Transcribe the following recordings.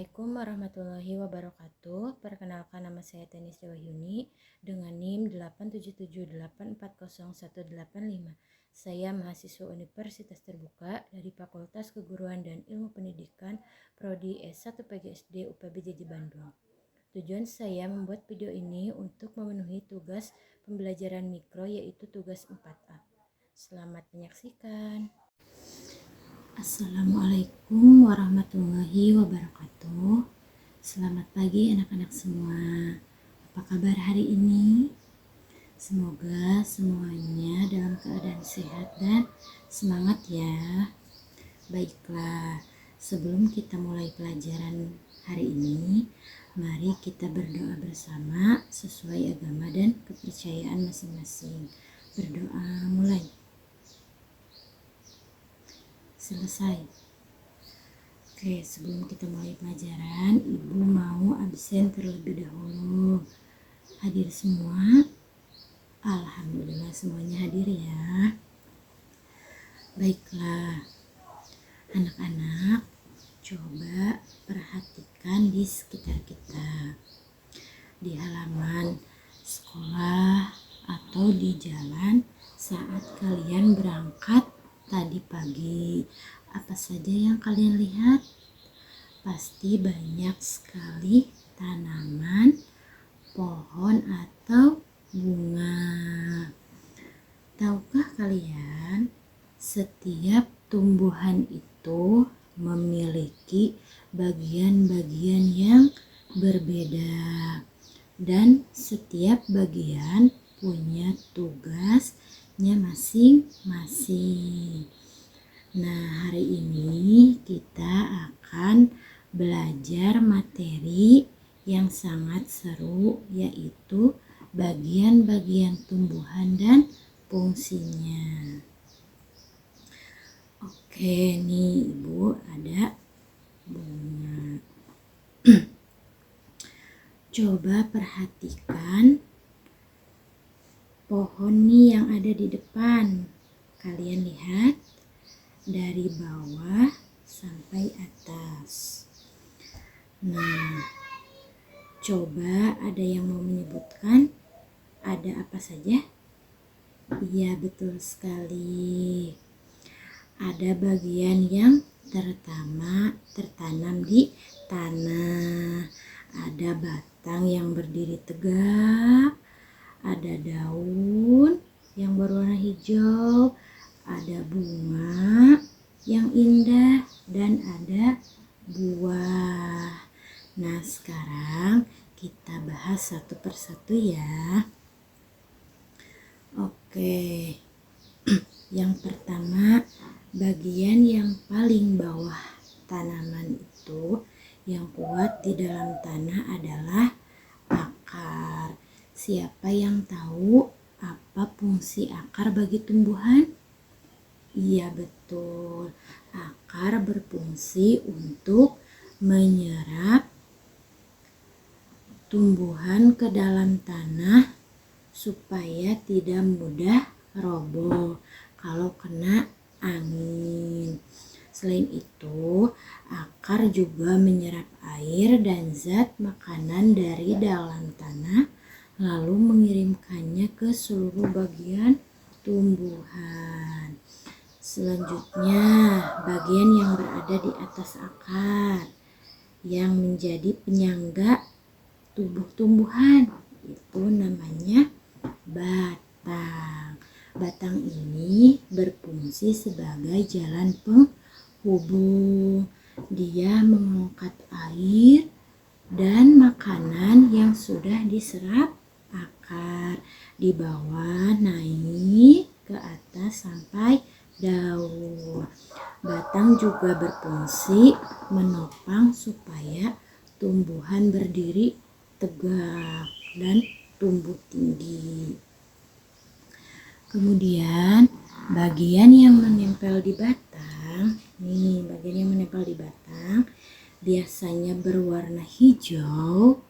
Assalamualaikum warahmatullahi wabarakatuh. Perkenalkan, nama saya Tenis Dewahyuni dengan NIM 877840185. Saya mahasiswa Universitas Terbuka dari Fakultas Keguruan dan Ilmu Pendidikan Prodi S1 PGSD UPBJJ Bandung. Tujuan saya membuat video ini untuk memenuhi tugas pembelajaran mikro, yaitu tugas 4A. Selamat menyaksikan. Assalamualaikum warahmatullahi wabarakatuh. Selamat pagi anak-anak semua. Apa kabar hari ini? Semoga semuanya dalam keadaan sehat dan semangat ya. Baiklah, sebelum kita mulai pelajaran hari ini, mari kita berdoa bersama sesuai agama dan kepercayaan masing-masing. Berdoa mulai. Selesai. Oke, sebelum kita mulai pelajaran, Ibu mau absen terlebih dahulu. Hadir semua? Alhamdulillah semuanya hadir ya. Baiklah, anak-anak, coba perhatikan di sekitar kita, di halaman sekolah atau di jalan saat kalian berangkat tadi pagi. Apa saja yang kalian lihat? Pasti banyak sekali tanaman, pohon atau bunga. Tahukah kalian, setiap tumbuhan itu memiliki bagian-bagian yang berbeda, dan setiap bagian punya tugasnya masing-masing. Nah, hari ini kita akan belajar materi yang sangat seru, yaitu bagian-bagian tumbuhan dan fungsinya. Oke, nih Ibu ada bunga. Coba perhatikan pohon nih yang ada di depan. Kalian lihat dari bawah sampai atas. Nah, coba ada yang mau menyebutkan ada apa saja? Iya, betul sekali. Ada bagian yang tertanam di tanah. Ada batang yang berdiri tegak. Ada daun yang berwarna hijau. Ada bunga yang indah dan ada buah. Nah, sekarang kita bahas satu persatu ya. Oke. Yang pertama, bagian yang paling bawah tanaman itu yang kuat di dalam tanah adalah akar. Siapa yang tahu apa fungsi akar bagi tumbuhan? Iya, betul. Akar berfungsi untuk menyerap tumbuhan ke dalam tanah supaya tidak mudah roboh kalau kena angin. Selain itu, akar juga menyerap air dan zat makanan dari dalam tanah lalu mengirimkannya ke seluruh bagian tumbuhan. Selanjutnya, bagian yang berada di atas akar yang menjadi penyangga tubuh tumbuhan itu namanya batang. Batang ini berfungsi sebagai jalan penghubung. Dia mengangkat air dan makanan yang sudah diserap akar di bawah naik ke atas sampai daun. Batang juga berfungsi menopang supaya tumbuhan berdiri tegak dan tumbuh tinggi. Kemudian bagian yang menempel di batang, bagian yang menempel di batang biasanya berwarna hijau,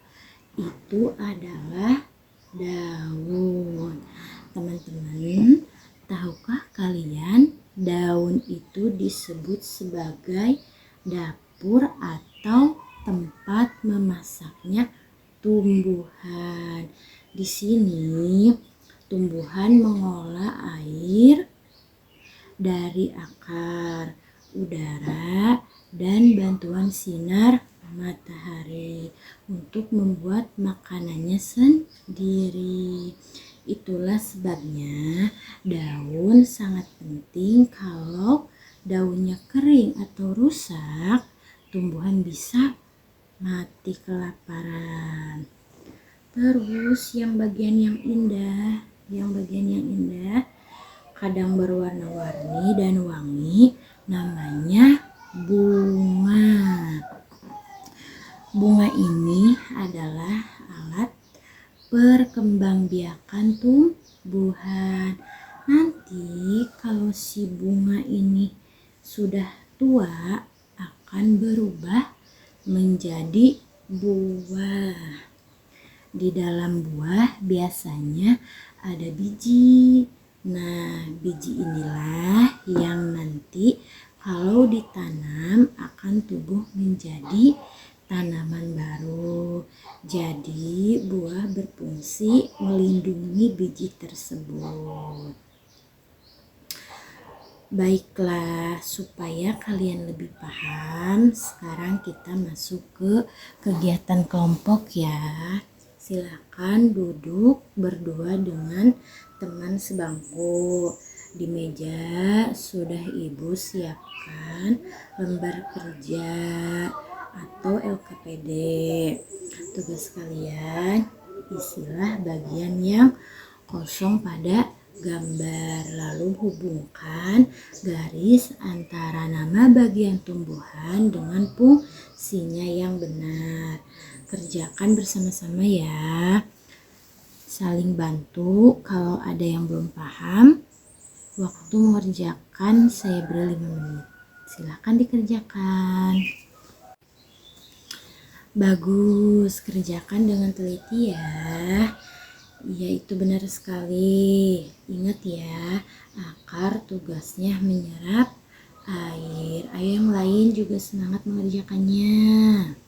itu adalah daun. Teman-teman, tahukah kalian daun itu disebut sebagai dapur atau tempat tumbuhan. Di sini tumbuhan mengolah air dari akar, udara, dan bantuan sinar matahari untuk membuat makanannya sendiri. Itulah sebabnya daun sangat penting. Kalau daunnya kering atau rusak, tumbuhan bisa mati kelaparan. Terus yang bagian yang indah, kadang berwarna-warni dan wangi, namanya bunga. Bunga ini adalah alat perkembangbiakan tumbuhan. Nanti kalau si bunga ini sudah tua, akan berubah menjadi buah. Di dalam buah biasanya ada biji. Nah, biji inilah yang nanti kalau ditanam akan tumbuh menjadi tanaman baru. Jadi, buah berfungsi melindungi biji tersebut. Baiklah, supaya kalian lebih paham, sekarang kita masuk ke kegiatan kelompok ya. Silakan duduk berdua dengan teman sebangku. Di meja sudah Ibu siapkan lembar kerja atau LKPD. Tugas kalian, isilah bagian yang kosong pada gambar, lalu hubungkan garis antara nama bagian tumbuhan dengan fungsinya yang benar. Kerjakan bersama-sama ya, saling bantu. Kalau ada yang belum paham, waktu mengerjakan saya beri 5 menit. Silahkan dikerjakan. Bagus, kerjakan dengan teliti ya. Iya, itu benar sekali. Ingat ya, akar tugasnya menyerap air. Ayo yang lain juga semangat mengerjakannya.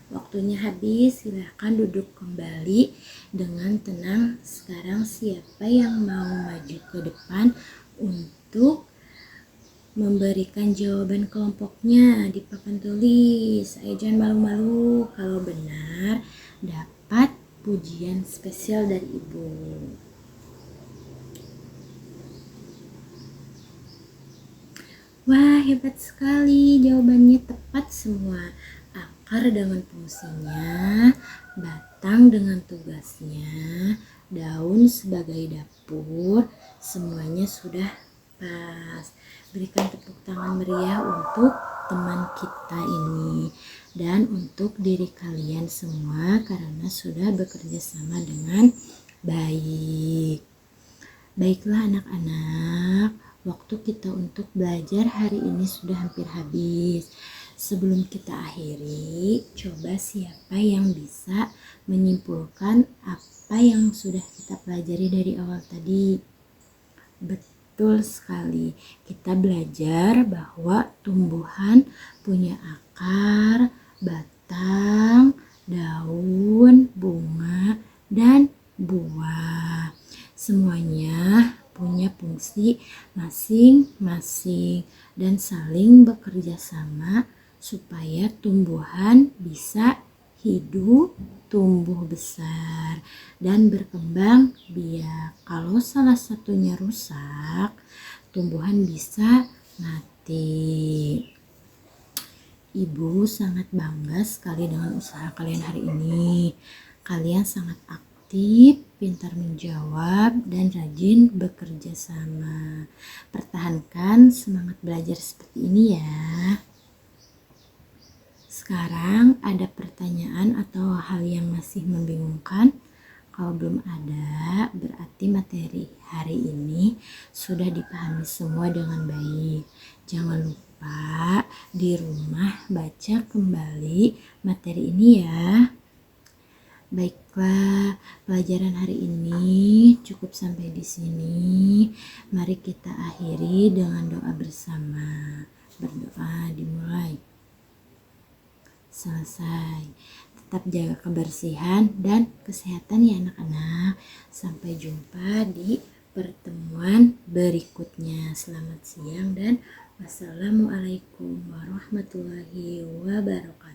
Waktunya habis, silahkan duduk kembali dengan tenang. Sekarang siapa yang mau maju ke depan untuk memberikan jawaban kelompoknya di papan tulis? Ayo jangan malu-malu. Kalau benar, dapat pujian spesial dari Ibu. Wah, hebat sekali, jawabannya tepat semua. Akar dengan fungsinya, batang dengan tugasnya, daun sebagai dapur, semuanya sudah pas. Berikan tepuk tangan meriah untuk teman kita ini dan untuk diri kalian semua karena sudah bekerja sama dengan baik. Baiklah anak-anak, waktu kita untuk belajar hari ini sudah hampir habis. Sebelum kita akhiri, coba siapa yang bisa menyimpulkan apa yang sudah kita pelajari dari awal tadi? Betul sekali, kita belajar bahwa tumbuhan punya akar, batang, daun, bunga, dan buah. Semuanya punya fungsi masing-masing dan saling bekerja sama supaya tumbuhan bisa hidup, tumbuh besar, dan berkembang biak. Kalau salah satunya rusak, tumbuhan bisa mati. Ibu sangat bangga sekali dengan usaha kalian hari ini. Kalian sangat aktif, pintar menjawab, dan rajin bekerja sama. Pertahankan semangat belajar seperti ini ya. Sekarang ada pertanyaan atau hal yang masih membingungkan? Kalau belum ada, berarti materi hari ini sudah dipahami semua dengan baik. Jangan lupa di rumah baca kembali materi ini ya. Baiklah, pelajaran hari ini cukup sampai di sini. Mari kita akhiri dengan doa bersama. Berdoa dimulai. Selesai. Tetap jaga kebersihan dan kesehatan ya anak-anak. Sampai jumpa di pertemuan berikutnya. Selamat siang dan wassalamualaikum warahmatullahi wabarakatuh.